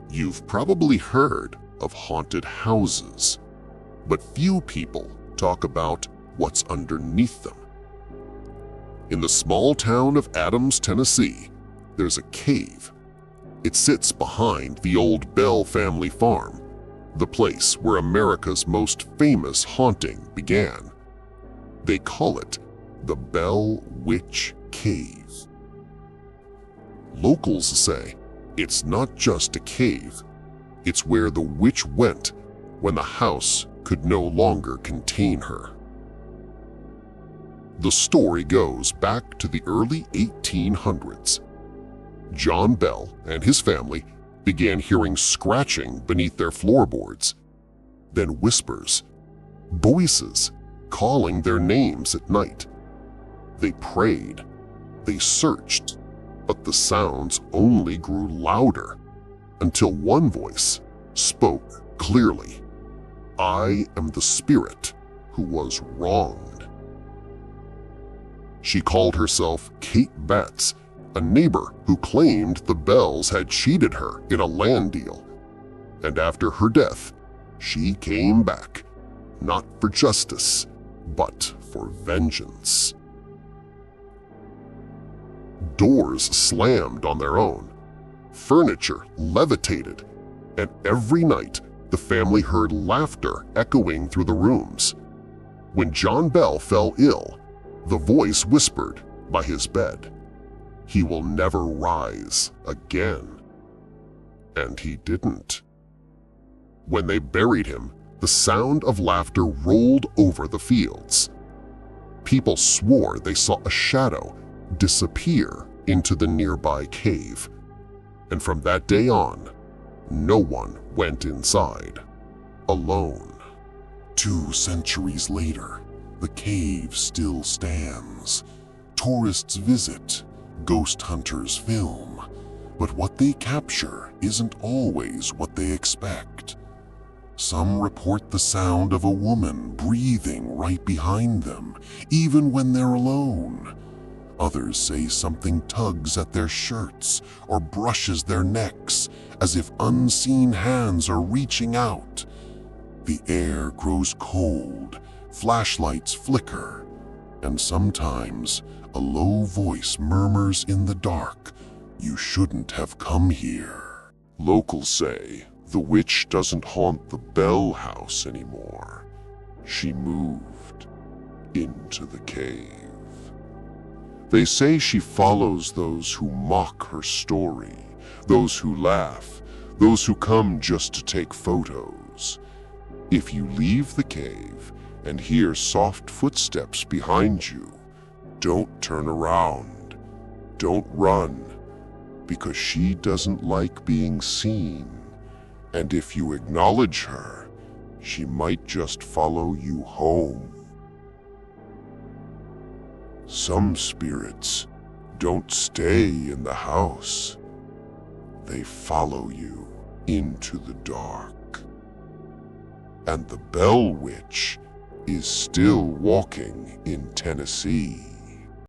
You've probably heard of haunted houses, but few people talk about what's underneath them. In the small town of Adams, Tennessee, there's a cave. It sits behind the old Bell family farm, the place where America's most famous haunting began. They call it the Bell Witch Cave. Locals say it's not just a cave, it's where the witch went when the house could no longer contain her. The story goes back to the early 1800s. John Bell and his family began hearing scratching beneath their floorboards, then whispers, voices calling their names at night. They prayed, they searched, but the sounds only grew louder until one voice spoke clearly. "I am the spirit who was wronged." She called herself Kate Betts, a neighbor who claimed the Bells had cheated her in a land deal. And after her death, she came back, not for justice, but for vengeance. Doors slammed on their own, furniture levitated, and every night the family heard laughter echoing through the rooms. When John Bell fell ill, the voice whispered by his bed, "He will never rise again." And he didn't. When they buried him, the sound of laughter rolled over the fields. People swore they saw a shadow disappear into the nearby cave. And from that day on, no one went inside alone. 2 centuries later, the cave still stands. Tourists visit, ghost hunters film, but what they capture isn't always what they expect. Some report the sound of a woman breathing right behind them, even when they're alone. Others say something tugs at their shirts or brushes their necks, as if unseen hands are reaching out. The air grows cold, flashlights flicker, and sometimes a low voice murmurs in the dark, "You shouldn't have come here." Locals say the witch doesn't haunt the Bell house anymore. She moved into the cave. They say she follows those who mock her story, those who laugh, those who come just to take photos. If you leave the cave and hear soft footsteps behind you, don't turn around, don't run, because she doesn't like being seen. And if you acknowledge her, she might just follow you home. Some spirits don't stay in the house. They follow you into the dark. And the Bell Witch is still walking in Tennessee.